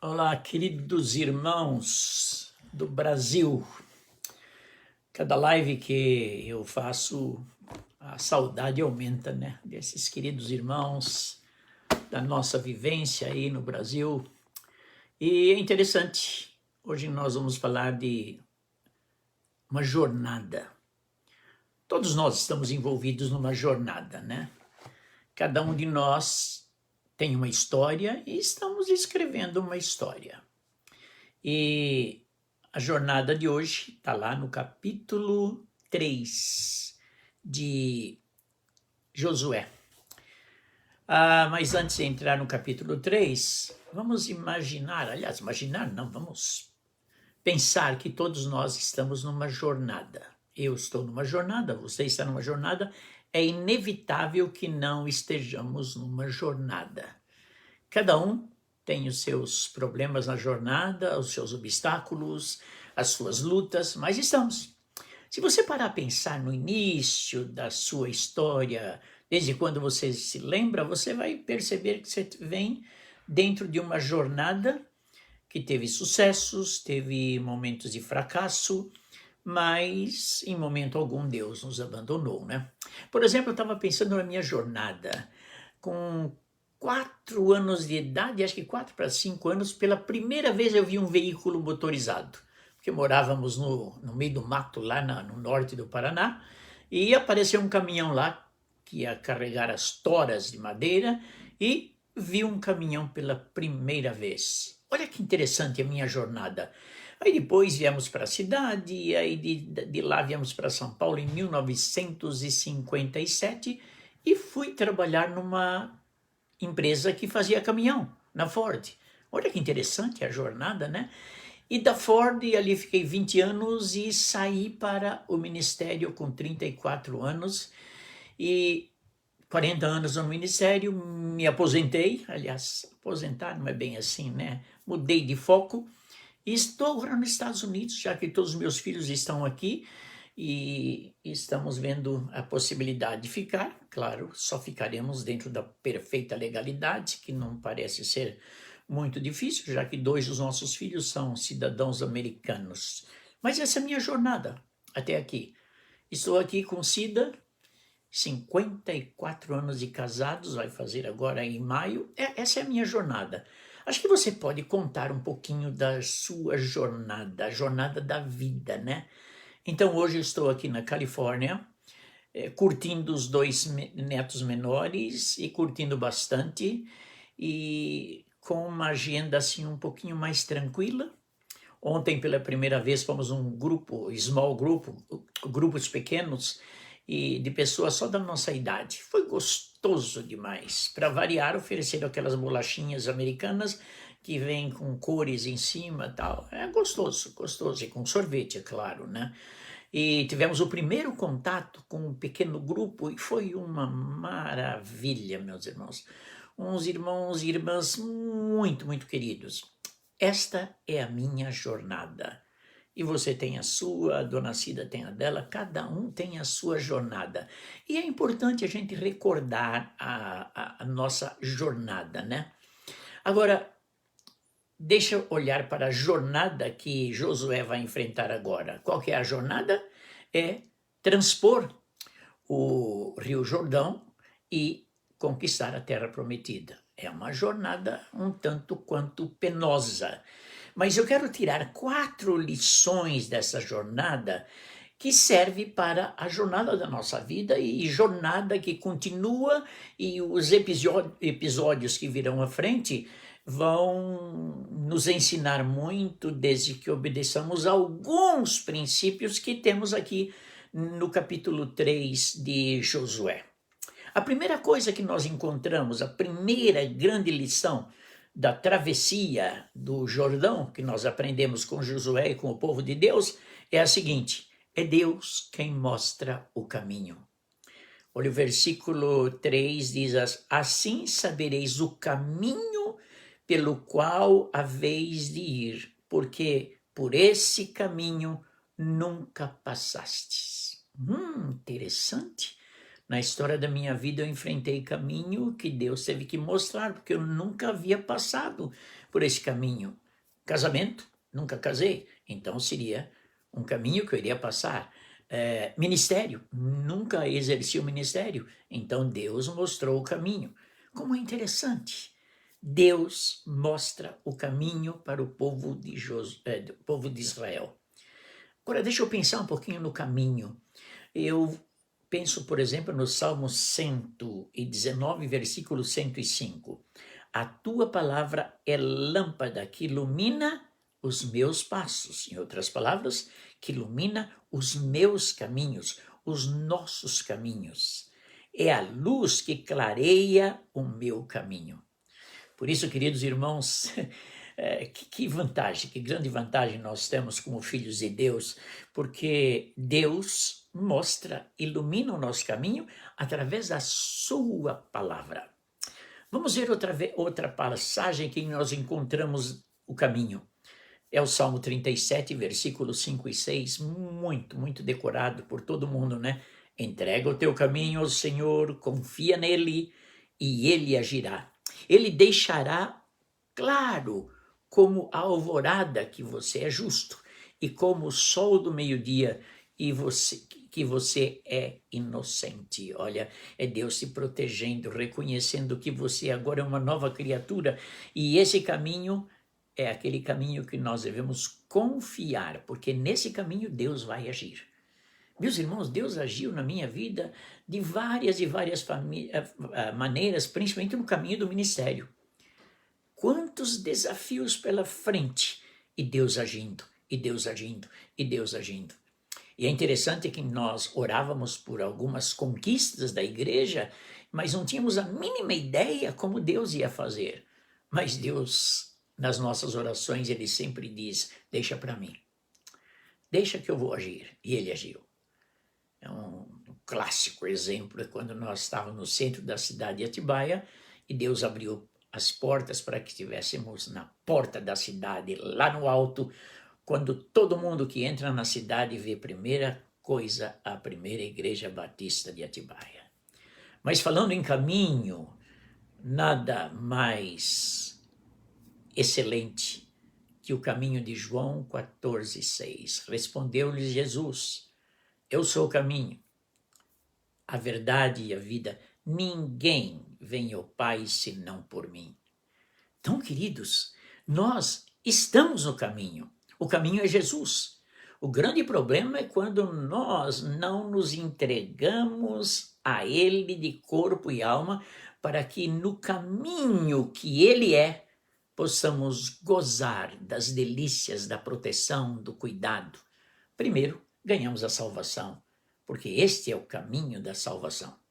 Olá, queridos irmãos do Brasil. Cada live que eu faço, a saudade aumenta, né? Desses queridos irmãos, da nossa vivência aí no Brasil. E é interessante, hoje nós vamos falar de uma jornada. Todos nós estamos envolvidos numa jornada, né? Cada um de nós tem uma história e estamos escrevendo uma história. E a jornada de hoje está lá no capítulo 3 de Josué. Mas antes de entrar no capítulo 3, vamos vamos pensar que todos nós estamos numa jornada. Eu estou numa jornada, você está numa jornada, é inevitável que não estejamos numa jornada. Cada um tem os seus problemas na jornada, os seus obstáculos, as suas lutas, mas estamos. Se você parar a pensar no início da sua história, desde quando você se lembra, você vai perceber que você vem dentro de uma jornada que teve sucessos, teve momentos de fracasso, mas em momento algum Deus nos abandonou, né? Por exemplo, eu estava pensando na minha jornada. Com 4 anos de idade, acho que 4 para 5 anos, pela primeira vez eu vi um veículo motorizado. Porque morávamos no meio do mato, lá no norte do Paraná, e apareceu um caminhão lá que ia carregar as toras de madeira, e vi um caminhão pela primeira vez. Olha que interessante a minha jornada. Aí depois viemos para a cidade, e aí de lá viemos para São Paulo em 1957, e fui trabalhar numa empresa que fazia caminhão, na Ford. Olha que interessante a jornada, né? E da Ford, ali fiquei 20 anos e saí para o ministério com 34 anos. E 40 anos no ministério, me aposentei. Aliás, aposentar não é bem assim, né? Mudei de foco e estou agora nos Estados Unidos, já que todos os meus filhos estão aqui e estamos vendo a possibilidade de ficar. Claro, só ficaremos dentro da perfeita legalidade, que não parece ser muito difícil, já que 2 dos nossos filhos são cidadãos americanos. Mas essa é a minha jornada até aqui. Estou aqui com Cida, 54 anos de casados, vai fazer agora em maio. Essa é a minha jornada. Acho que você pode contar um pouquinho da sua jornada, a jornada da vida, né? Então hoje eu estou aqui na Califórnia, curtindo os 2 netos menores e curtindo bastante, e com uma agenda assim um pouquinho mais tranquila. Ontem, pela primeira vez, fomos um grupo, grupos pequenos, e de pessoas só da nossa idade. Foi gostoso demais. Para variar, ofereceram aquelas bolachinhas americanas que vêm com cores em cima e tal. É gostoso, gostoso. E com sorvete, é claro, né? E tivemos o primeiro contato com um pequeno grupo e foi uma maravilha, meus irmãos. Uns irmãos e irmãs muito, muito queridos. Esta é a minha jornada. E você tem a sua, a dona Cida tem a dela, cada um tem a sua jornada. E é importante a gente recordar a nossa jornada, né? Agora, deixa eu olhar para a jornada que Josué vai enfrentar agora. Qual que é a jornada? É transpor o Rio Jordão e conquistar a Terra Prometida. É uma jornada um tanto quanto penosa. Mas eu quero tirar 4 lições dessa jornada que serve para a jornada da nossa vida e jornada que continua, e os episódios que virão à frente vão nos ensinar muito desde que obedeçamos alguns princípios que temos aqui no capítulo 3 de Josué. A primeira coisa que nós encontramos, a primeira grande lição da travessia do Jordão, que nós aprendemos com Josué e com o povo de Deus, é a seguinte: é Deus quem mostra o caminho. Olha, o versículo 3 diz: assim sabereis o caminho pelo qual haveis de ir, porque por esse caminho nunca passastes. Interessante. Na história da minha vida eu enfrentei caminho que Deus teve que mostrar, porque eu nunca havia passado por esse caminho. Casamento, nunca casei, então seria um caminho que eu iria passar. Ministério, nunca exerci o ministério, então Deus mostrou o caminho. Como é interessante, Deus mostra o caminho para o povo do povo de Israel. Agora deixa eu pensar um pouquinho no caminho. Eu penso, por exemplo, no Salmo 119, versículo 105. A tua palavra é lâmpada que ilumina os meus passos. Em outras palavras, que ilumina os meus caminhos, os nossos caminhos. É a luz que clareia o meu caminho. Por isso, queridos irmãos, que vantagem, que grande vantagem nós temos como filhos de Deus, porque Deus mostra, ilumina o nosso caminho através da sua palavra. Vamos ver outra passagem que nós encontramos o caminho. É o Salmo 37, versículos 5 e 6, muito decorado por todo mundo, né? Entrega o teu caminho ao Senhor, confia nele e ele agirá. Ele deixará claro como a alvorada que você é justo e como o sol do meio-dia que você é inocente. Olha, é Deus te protegendo, reconhecendo que você agora é uma nova criatura e esse caminho é aquele caminho que nós devemos confiar, porque nesse caminho Deus vai agir. Meus irmãos, Deus agiu na minha vida de várias maneiras, principalmente no caminho do ministério. Quantos desafios pela frente, e Deus agindo, e Deus agindo, e Deus agindo. E é interessante que nós orávamos por algumas conquistas da igreja, mas não tínhamos a mínima ideia como Deus ia fazer. Mas Deus, nas nossas orações, Ele sempre diz, deixa para mim, deixa que eu vou agir. E Ele agiu. É um clássico exemplo é quando nós estávamos no centro da cidade de Atibaia e Deus abriu as portas para que estivéssemos na porta da cidade, lá no alto, quando todo mundo que entra na cidade vê primeira coisa a primeira igreja batista de Atibaia. Mas falando em caminho, nada mais excelente que o caminho de João 14,6. Respondeu-lhes Jesus, eu sou o caminho, a verdade e a vida. Ninguém vem ao Pai senão por mim. Então, queridos, nós estamos no caminho. O caminho é Jesus. O grande problema é quando nós não nos entregamos a Ele de corpo e alma para que no caminho que Ele é, possamos gozar das delícias da proteção, do cuidado. Primeiro, ganhamos a salvação, porque este é o caminho da salvação.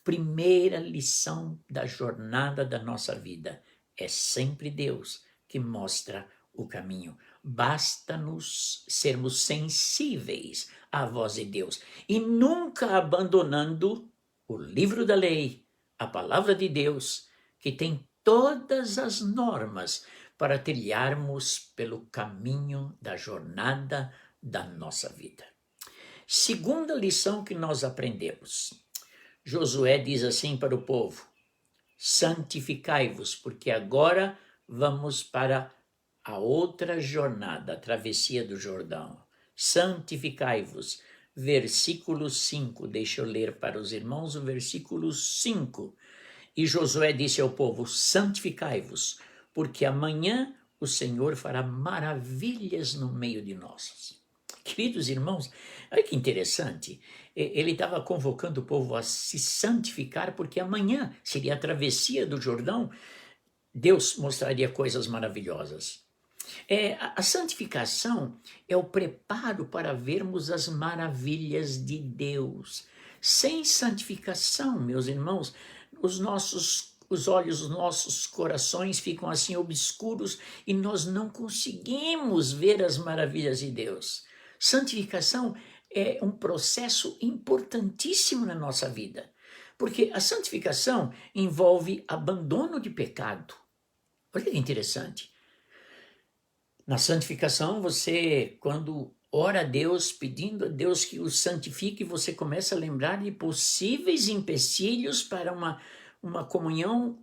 Primeira lição da jornada da nossa vida é sempre Deus que mostra o caminho. Basta-nos sermos sensíveis à voz de Deus e nunca abandonando o livro da lei, a palavra de Deus, que tem todas as normas para trilharmos pelo caminho da jornada da nossa vida. Segunda lição que nós aprendemos. Josué diz assim para o povo, santificai-vos, porque agora vamos para a outra jornada, a travessia do Jordão. Santificai-vos. Versículo 5, deixa eu ler para os irmãos o versículo 5. E Josué disse ao povo, santificai-vos, porque amanhã o Senhor fará maravilhas no meio de nós. Queridos irmãos, olha que interessante, ele estava convocando o povo a se santificar, porque amanhã seria a travessia do Jordão, Deus mostraria coisas maravilhosas. A santificação é o preparo para vermos as maravilhas de Deus. Sem santificação, meus irmãos, os olhos, os nossos corações ficam assim obscuros e nós não conseguimos ver as maravilhas de Deus. Santificação é um processo importantíssimo na nossa vida, porque a santificação envolve abandono de pecado. Olha que interessante. Na santificação, você, quando ora a Deus, pedindo a Deus que o santifique, você começa a lembrar de possíveis empecilhos para uma comunhão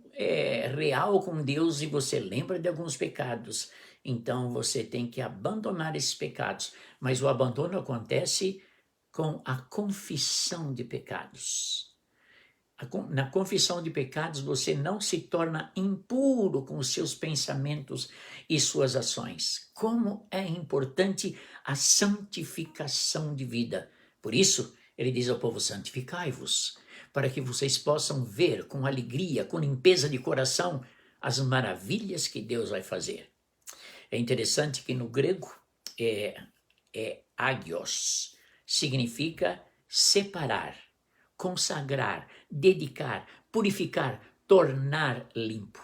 real com Deus, e você lembra de alguns pecados. Então você tem que abandonar esses pecados, mas o abandono acontece com a confissão de pecados. Na confissão de pecados, você não se torna impuro com os seus pensamentos e suas ações. Como é importante a santificação de vida. Por isso, ele diz ao povo: santificai-vos, para que vocês possam ver com alegria, com limpeza de coração, as maravilhas que Deus vai fazer. É interessante que no grego agios, significa separar, consagrar, dedicar, purificar, tornar limpo.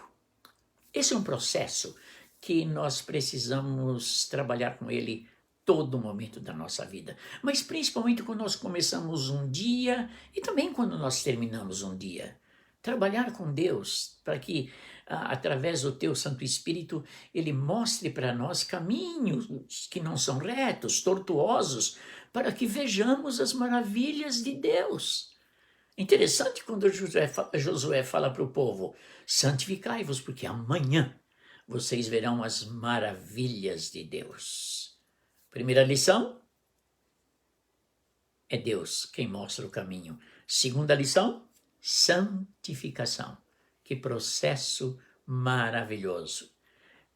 Esse é um processo que nós precisamos trabalhar com ele todo momento da nossa vida, mas principalmente quando nós começamos um dia e também quando nós terminamos um dia. Trabalhar com Deus para que, através do teu Santo Espírito, ele mostre para nós caminhos que não são retos, tortuosos, para que vejamos as maravilhas de Deus. Interessante quando Josué fala para o povo: santificai-vos, porque amanhã vocês verão as maravilhas de Deus. Primeira lição: é Deus quem mostra o caminho. Segunda lição: santificação. Que processo maravilhoso.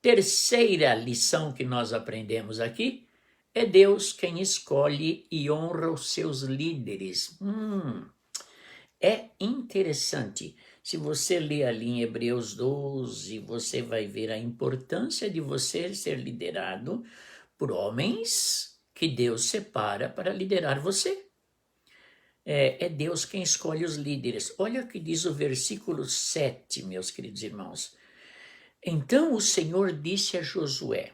Terceira lição que nós aprendemos aqui: é Deus quem escolhe e honra os seus líderes. É interessante. Se você ler ali em Hebreus 12, você vai ver a importância de você ser liderado por homens que Deus separa para liderar você. É Deus quem escolhe os líderes. Olha o que diz o versículo 7, meus queridos irmãos. Então o Senhor disse a Josué: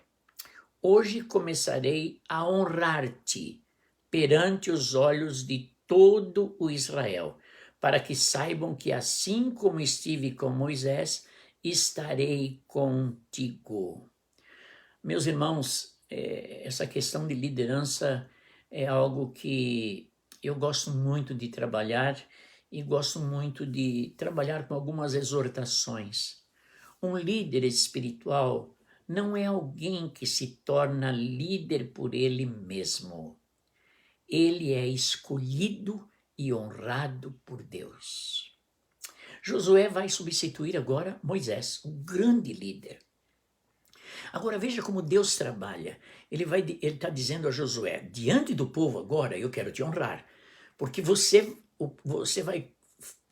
hoje começarei a honrar-te perante os olhos de todo o Israel, para que saibam que assim como estive com Moisés, estarei contigo. Meus irmãos, essa questão de liderança é algo que eu gosto muito de trabalhar, e gosto muito de trabalhar com algumas exortações. Um líder espiritual não é alguém que se torna líder por ele mesmo. Ele é escolhido e honrado por Deus. Josué vai substituir agora Moisés, o grande líder. Agora veja como Deus trabalha. Ele está dizendo a Josué: diante do povo agora eu quero te honrar, porque você vai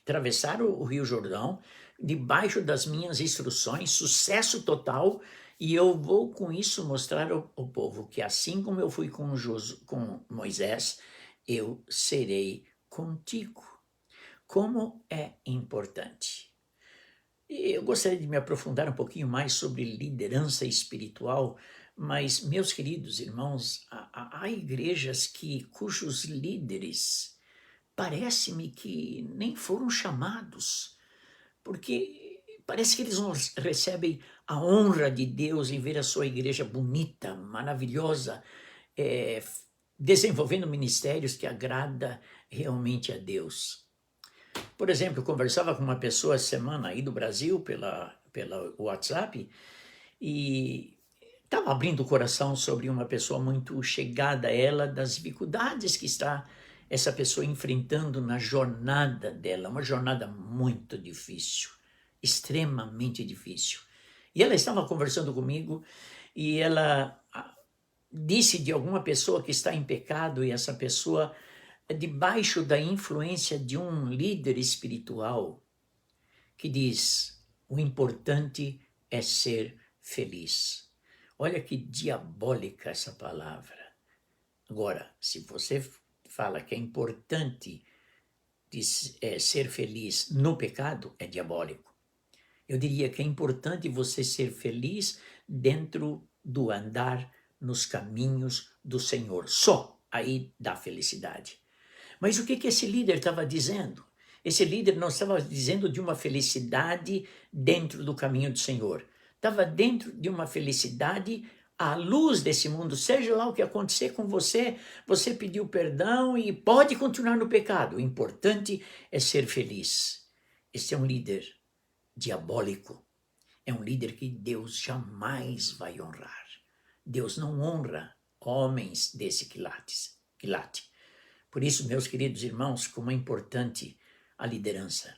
atravessar o Rio Jordão debaixo das minhas instruções, sucesso total, e eu vou com isso mostrar ao povo que assim como eu fui com Moisés, eu serei contigo. Como é importante. Eu gostaria de me aprofundar um pouquinho mais sobre liderança espiritual, mas, meus queridos irmãos, há igrejas cujos líderes parece-me que nem foram chamados, porque parece que eles não recebem a honra de Deus em ver a sua igreja bonita, maravilhosa, desenvolvendo ministérios que agrada realmente a Deus. Por exemplo, eu conversava com uma pessoa essa semana aí do Brasil pela WhatsApp, e estava abrindo o coração sobre uma pessoa muito chegada a ela, das dificuldades que está essa pessoa enfrentando na jornada dela, uma jornada muito difícil, extremamente difícil. E ela estava conversando comigo e ela disse de alguma pessoa que está em pecado, e essa pessoa é debaixo da influência de um líder espiritual que diz: o importante é ser feliz. Olha que diabólica essa palavra. Agora, se você fala que é importante ser feliz no pecado, é diabólico. Eu diria que é importante você ser feliz dentro do andar nos caminhos do Senhor. Só aí dá felicidade. Mas o que esse líder estava dizendo? Esse líder não estava dizendo de uma felicidade dentro do caminho do Senhor. Estava dentro de uma felicidade a luz desse mundo, seja lá o que acontecer com você, você pediu perdão e pode continuar no pecado. O importante é ser feliz. Esse é um líder diabólico. É um líder que Deus jamais vai honrar. Deus não honra homens desse quilate. Por isso, meus queridos irmãos, como é importante a liderança.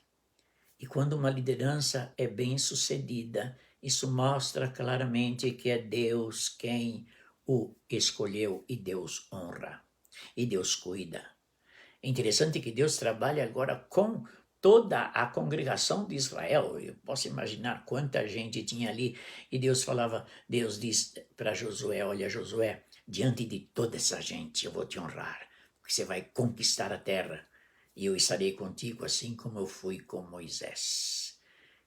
E quando uma liderança é bem sucedida, isso mostra claramente que é Deus quem o escolheu e Deus honra. E Deus cuida. É interessante que Deus trabalha agora com toda a congregação de Israel. Eu posso imaginar quanta gente tinha ali. E Deus diz para Josué, olha Josué, diante de toda essa gente eu vou te honrar, porque você vai conquistar a terra. E eu estarei contigo assim como eu fui com Moisés.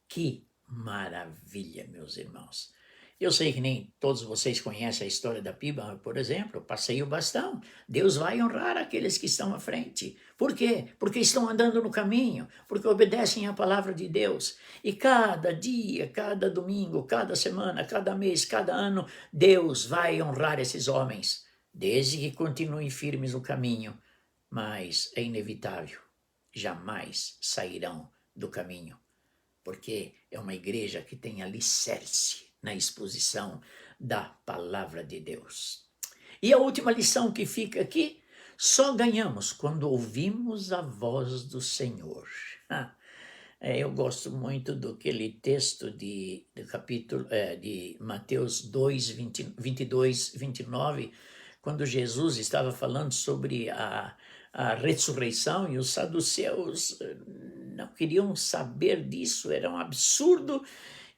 Que maravilha, meus irmãos. Eu sei que nem todos vocês conhecem a história da Piba, por exemplo, passei o bastão. Deus vai honrar aqueles que estão à frente. Por quê? Porque estão andando no caminho, porque obedecem à palavra de Deus. E cada dia, cada domingo, cada semana, cada mês, cada ano, Deus vai honrar esses homens, desde que continuem firmes no caminho. Mas é inevitável, jamais sairão do caminho, porque é uma igreja que tem alicerce na exposição da palavra de Deus. E a última lição que fica aqui, só ganhamos quando ouvimos a voz do Senhor. Eu gosto muito daquele texto do capítulo de Mateus 2, 22, 29, quando Jesus estava falando sobre a ressurreição e os saduceus não queriam saber disso, era um absurdo.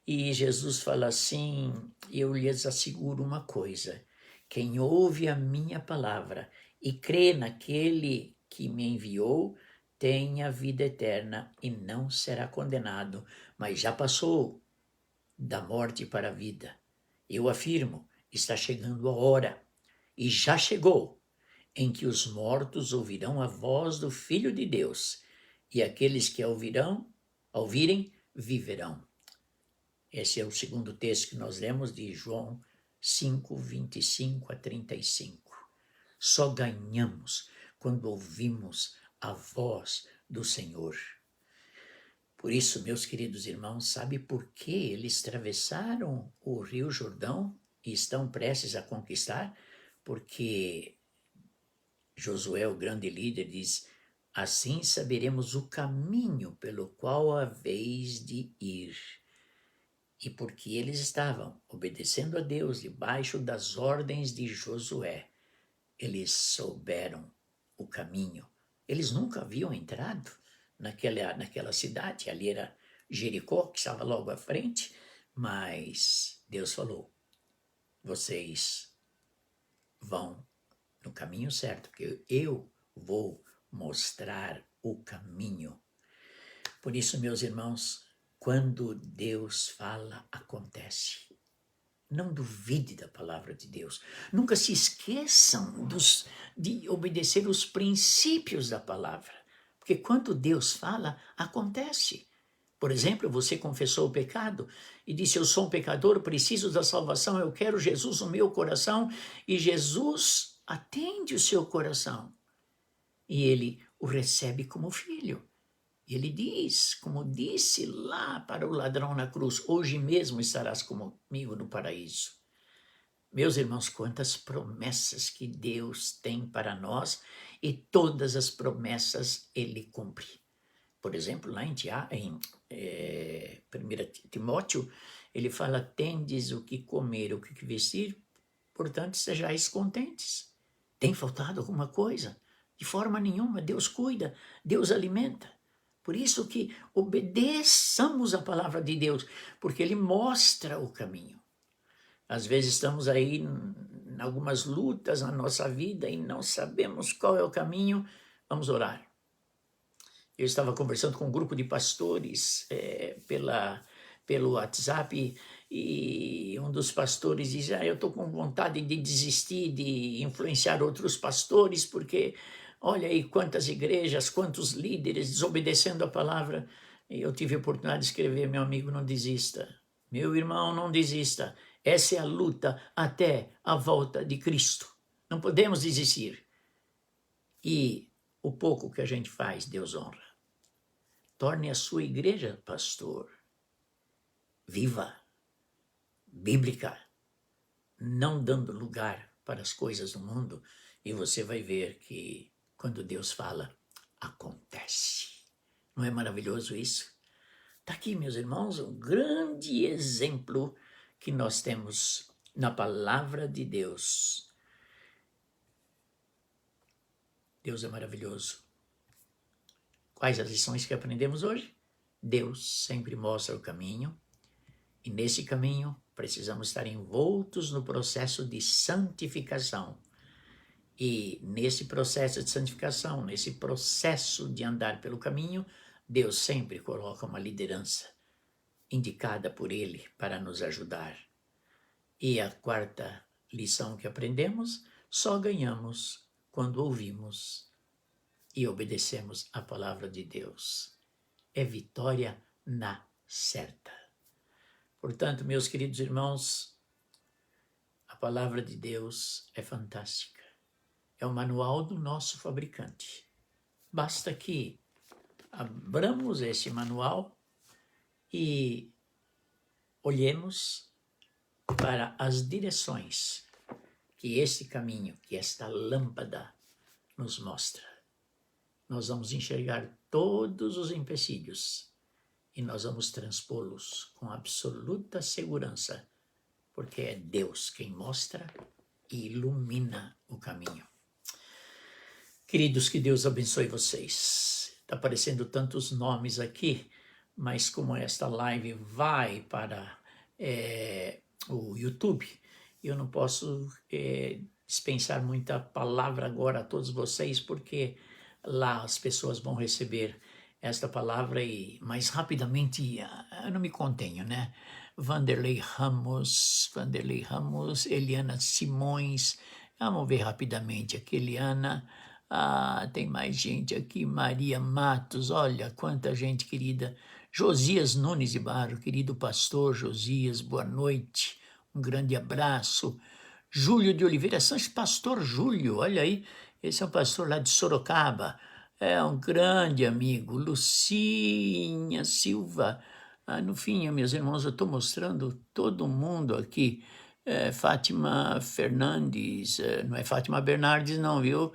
E Jesus fala assim, eu lhes asseguro uma coisa, quem ouve a minha palavra e crê naquele que me enviou, tem a vida eterna e não será condenado, mas já passou da morte para a vida. Eu afirmo, está chegando a hora, e já chegou, em que os mortos ouvirão a voz do Filho de Deus, e aqueles que a ouvirem, viverão. Esse é o segundo texto que nós lemos de João 5, 25 a 35. Só ganhamos quando ouvimos a voz do Senhor. Por isso, meus queridos irmãos, sabe por que eles atravessaram o Rio Jordão e estão prestes a conquistar? Porque Josué, o grande líder, diz, assim saberemos o caminho pelo qual haveis de ir. E porque eles estavam obedecendo a Deus debaixo das ordens de Josué, eles souberam o caminho. Eles nunca haviam entrado naquela cidade, ali era Jericó, que estava logo à frente, mas Deus falou, vocês vão no caminho certo, porque eu vou mostrar o caminho. Por isso, meus irmãos, quando Deus fala, acontece. Não duvide da palavra de Deus. Nunca se esqueçam de obedecer os princípios da palavra. Porque quando Deus fala, acontece. Por exemplo, você confessou o pecado e disse, eu sou um pecador, preciso da salvação, eu quero Jesus no meu coração. E Jesus atende o seu coração. E ele o recebe como filho. Ele diz, como disse lá para o ladrão na cruz, hoje mesmo estarás comigo no paraíso. Meus irmãos, quantas promessas que Deus tem para nós e todas as promessas ele cumpre. Por exemplo, lá em 1 Timóteo, ele fala, tendes o que comer, o que vestir, portanto sejais contentes. Tem faltado alguma coisa? De forma nenhuma, Deus cuida, Deus alimenta. Por isso que obedeçamos a palavra de Deus, porque ele mostra o caminho. Às vezes estamos aí em algumas lutas na nossa vida e não sabemos qual é o caminho, vamos orar. Eu estava conversando com um grupo de pastores pelo WhatsApp e um dos pastores diz, eu estou com vontade de desistir de influenciar outros pastores porque olha aí quantas igrejas, quantos líderes desobedecendo a palavra. E eu tive a oportunidade de escrever, meu amigo, não desista. Meu irmão, não desista. Essa é a luta até a volta de Cristo. Não podemos desistir. E o pouco que a gente faz, Deus honra. Torne a sua igreja, pastor, viva, bíblica, não dando lugar para as coisas do mundo, e você vai ver que quando Deus fala, acontece. Não é maravilhoso isso? Está aqui, meus irmãos, um grande exemplo que nós temos na palavra de Deus. Deus é maravilhoso. Quais as lições que aprendemos hoje? Deus sempre mostra o caminho, e nesse caminho precisamos estar envoltos no processo de santificação. E nesse processo de santificação, nesse processo de andar pelo caminho, Deus sempre coloca uma liderança indicada por Ele para nos ajudar. E a quarta lição que aprendemos, só ganhamos quando ouvimos e obedecemos a palavra de Deus. É vitória na certa. Portanto, meus queridos irmãos, a palavra de Deus é fantástica. É o manual do nosso fabricante. Basta que abramos esse manual e olhemos para as direções que este caminho, que esta lâmpada nos mostra. Nós vamos enxergar todos os empecilhos e nós vamos transpô-los com absoluta segurança, porque é Deus quem mostra e ilumina o caminho. Queridos, que Deus abençoe vocês. Está aparecendo tantos nomes aqui, mas como esta live vai para o YouTube, eu não posso dispensar muita palavra agora a todos vocês, porque lá as pessoas vão receber esta palavra e mais rapidamente, eu não me contenho, né? Vanderlei Ramos, Eliana Simões, vamos ver rapidamente aqui, Eliana. Tem mais gente aqui, Maria Matos, olha quanta gente querida. Josias Nunes de Barro, querido pastor Josias, boa noite, um grande abraço. Júlio de Oliveira Sanches, pastor Júlio, olha aí, esse é um pastor lá de Sorocaba, é um grande amigo. Lucinha Silva, no fim, meus irmãos, eu estou mostrando todo mundo aqui. Fátima Fernandes, não é Fátima Bernardes não, viu?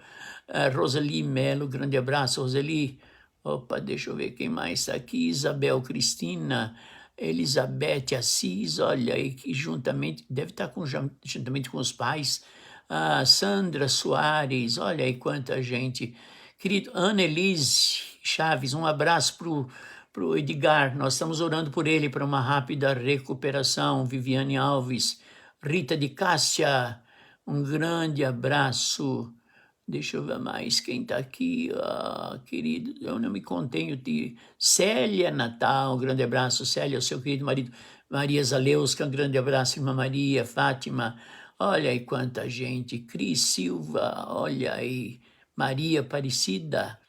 Roseli Melo, grande abraço, Roseli. Opa, deixa eu ver quem mais está aqui. Isabel Cristina, Elizabeth Assis, olha aí, que juntamente, deve estar juntamente com os pais. Sandra Soares, olha aí quanta gente. Querido, Ana Elise Chaves, um abraço pro Edgar, nós estamos orando por ele para uma rápida recuperação. Viviane Alves, Rita de Cássia, um grande abraço. Deixa eu ver mais quem está aqui, querido, eu não me contenho de Célia Natal, um grande abraço, Célia, o seu querido marido, Maria Zaleusca, um grande abraço, irmã Maria, Fátima, olha aí quanta gente, Cris Silva, olha aí, Maria Aparecida,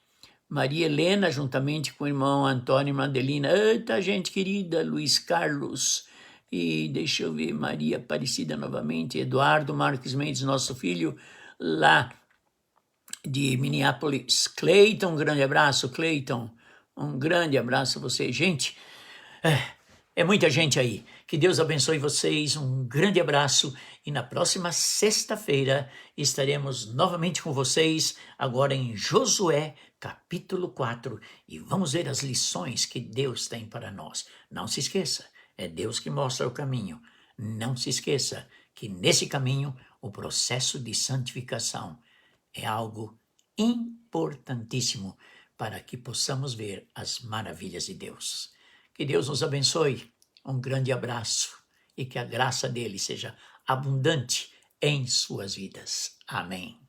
Maria Helena, juntamente com o irmão Antônio e Madelina, eita gente querida, Luiz Carlos, e deixa eu ver, Maria Aparecida novamente, Eduardo Marques Mendes, nosso filho, lá de Minneapolis, Cleiton, um grande abraço, Cleiton, um grande abraço a você. Gente, é muita gente aí. Que Deus abençoe vocês, um grande abraço e na próxima sexta-feira estaremos novamente com vocês, agora em Josué, capítulo 4, e vamos ver as lições que Deus tem para nós. Não se esqueça, é Deus que mostra o caminho. Não se esqueça que nesse caminho o processo de santificação é algo importantíssimo para que possamos ver as maravilhas de Deus. Que Deus nos abençoe, um grande abraço e que a graça dele seja abundante em suas vidas. Amém.